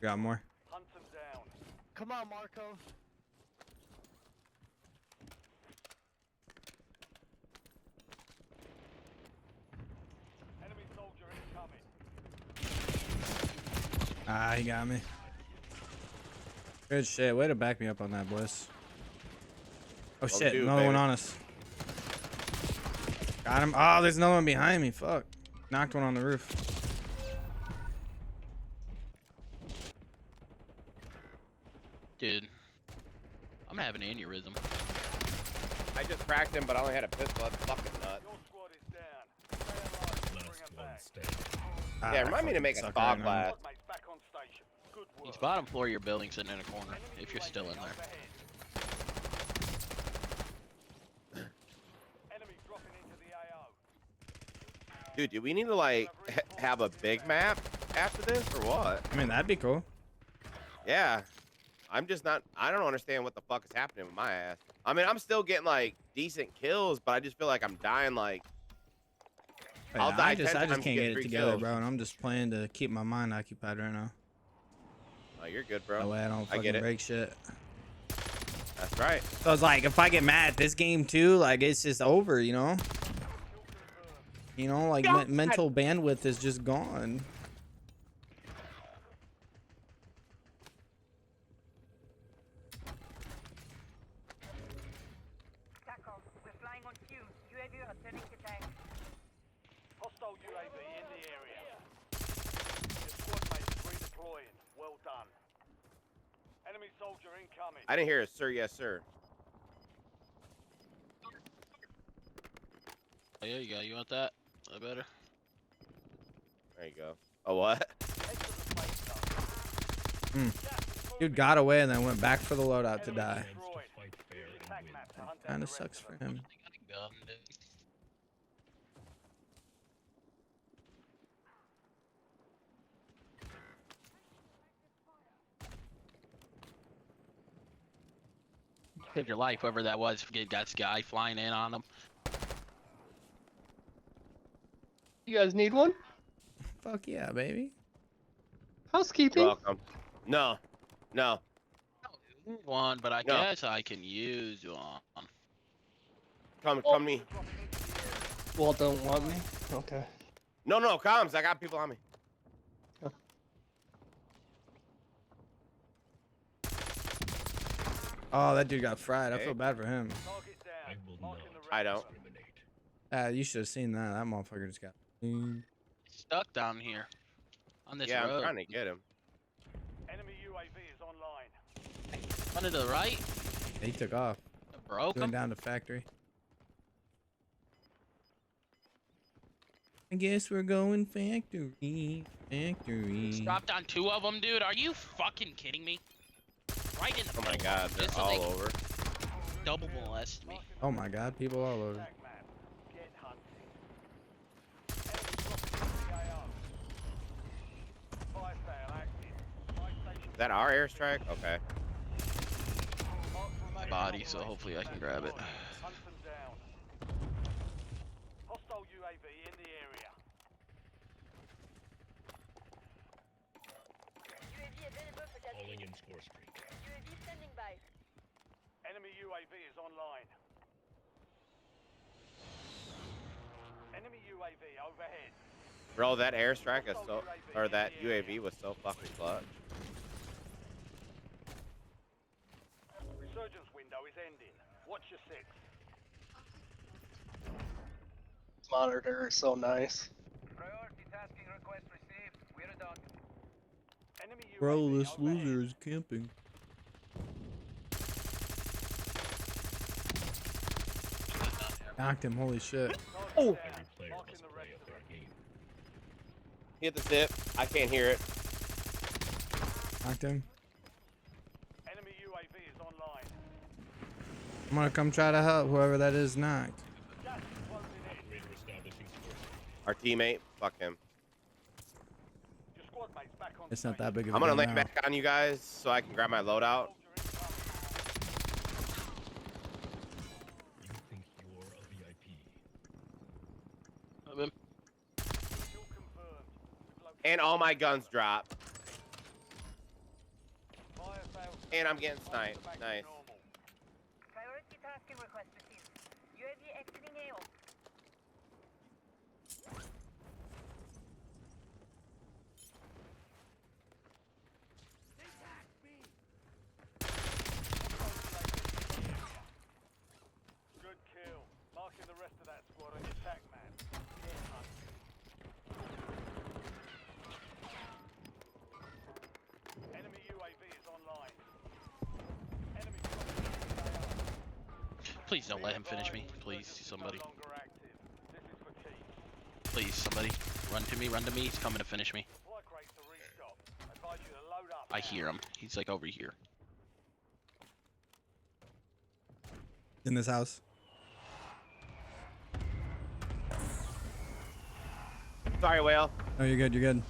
Got more. Hunt them down. Come on, Marco. Enemy soldier incoming. Ah, he got me. Good shit. Way to back me up on that, boys. Oh shit, do, another one baby. on us. Got him. Oh, there's another one behind me. Fuck. Knocked one on the roof. Dude, I'm having an aneurysm. I just cracked him, but I only had a pistol. That's fucking nuts. Your squad is down. Stay alive. Bring them back. Ah, Yeah, remind me to fucking make a suck fog right now. glass. Squad mates back on station. Good work. He's bottom floor of your building sitting in a corner, Enemy if you're still in UAV there. overhead. Enemy dropping into the AO. Dude, do we need to like have a big map after this or what? I mean, that'd be cool. Yeah. I'm just not. I don't understand what the fuck is happening with my ass. I mean, I'm still getting like decent kills, but I just feel like I'm dying like. But I'll die I just 10 can't times to get get it 3 together, kills. bro. And I'm just playing to keep my mind occupied right now. Oh, you're good, That bro. way I don't I get fucking it. break shit. That's right. So it's like, if I get mad at this game too, like it's just over, you know? You know, like mental bandwidth is just gone. TACOM, we're flying on cue. UAV returning to tank. Hostile UAV in the area. Your squad mates redeploying. Well done. Enemy soldier incoming. I didn't hear a sir, yes, sir. Oh, yeah, you got. You want that? That better? There you go. Oh, what? Head to the safe zone. Gas is Dude moving. got away and then went back for the loadout to Enemy die. destroyed. Use your tag map to hunt down Kinda the rest sucks of for them. him. I got a gun, dude. Saved your life, whoever that was. Forget got this guy flying in on him. You guys need one? Fuck yeah, baby. Housekeeping? You're welcome. No. No. One, but I No. guess I can use one. Come me. Well, don't want me. Okay. No, no, comms. I got people on me. Oh, that dude got fried. I Okay. feel bad for him. Target down. Marking the rest I of don't. them. You should have seen that. That motherfucker just got. Stuck down here. On this Yeah, road. I'm trying to get him. Enemy UAV is online. One to the right. He took off. Broke Going him. down to factory. I guess we're going factory. Factory. Dropped on 2 of them, dude. Are you fucking kidding me? Right in the Oh my middle. god, they're Just so all they can over. double molest me. Oh my god, people all over. Tag map. Get hunting. Enemy dropping into the AO. Fire sale active. Fire station. Is that our airstrike? Okay. Mark My remaining body, so operations hopefully I can at grab it. deployment. Hunt them down. Hostile UAV in the area. UAV available for tasking. UAV standing by. Enemy UAV is online. Enemy UAV overhead. Bro, that airstrike is so, or that UAV was so fucking clutch. Resurgence window is ending. Watch your six. Monitor is so nice. Priority tasking request received. We're done. Enemy UAV Bro, this overhead. loser is camping. Knocked him, holy shit. Oh! Marking the rest of them. Hit the zip. I can't hear it. Knocked him. Enemy UAV is online. I'm gonna come try to help whoever that is knocked. Gas is closing in. Our teammate. Fuck him. Your squad mates back on It's not that station. big of a I'm gonna deal lay now. back on you guys so I can grab my loadout. And all my guns drop. And I'm getting sniped. Back to Nice. normal. Priority tasking request received. UAV exiting AO. Good kill. Marking the rest of that squad on your tac man. Get hunted. Enemy UAV is online. Enemy Please don't let him finish me. Please, somebody. no longer active. This is for keep. Please, somebody. Run to me, run to me. He's coming to finish me. Supply crates to restock. Advise you to load up. I hear him. He's like over here. In this house. Sorry, Whale. Oh, you're good. You're good.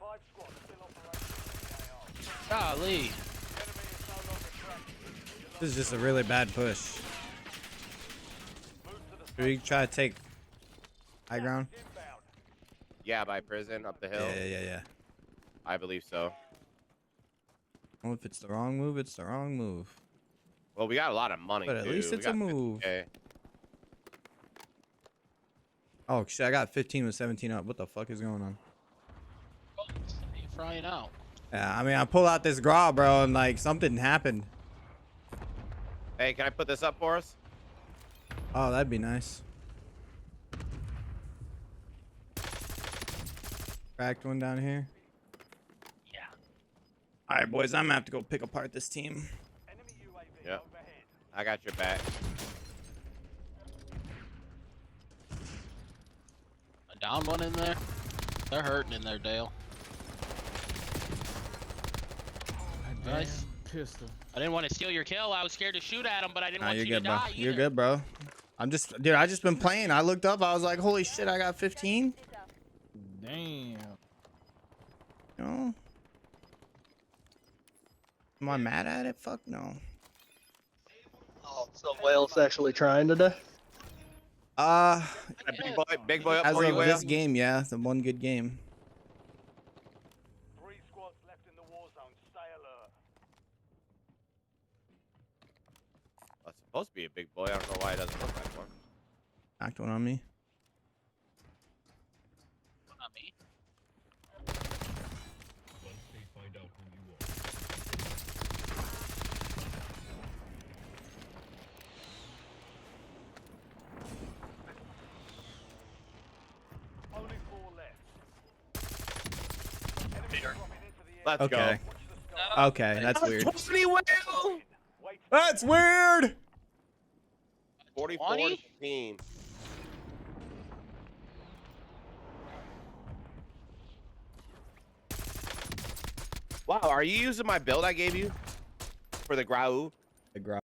Five squads still operational in the AR. Golly. Enemy is no longer tracking. This is just a really bad push. Move to the Should we try to take high ground? inbound. Yeah, by prison up the hill. Yeah. I believe so. Well, if it's the wrong move, it's the wrong move. Well, we got a lot of money. But at too. least We it's a got move. 50K. Oh shit! I got 15 with 17 up. What the fuck is going on? Oh, you're frying out. Yeah, I mean, I pull out this Grau, bro, and like something happened. Hey, can I put this up for us? Oh, that'd be nice. Cracked one down here. Yeah. All right, boys, I'm gonna have to go pick apart this team. Enemy UAV Yep. overhead. I got your back. I downed one in there. They're hurting in there, Dale. Nice. Pistol. I didn't want to steal your kill. I was scared to shoot at him, but I didn't Nah, want you're you good, to bro. die. You're either. good, bro. I'm just, dude. I just been playing. I looked up. I was like, holy shit, I got 15. Damn. You know? Am I mad at it? Fuck no. Oh, so Whale's actually trying today? Big boy up As for you, of Whale. this game, yeah, it's a one good game. 3 squads left in the war zone. Stay alert. That's supposed to be a big boy. I don't know why it doesn't look like one. Knocked one on me. Not me. Once they find out who you are. Only 4 left. Enemy dropping into the area. Let's Okay. go. Watch the sky. Okay, that's weird. 20, Whale! Wait. That's weird. 44 20? to 15. Wow, are you using my build I gave you for the Grau? The Grau.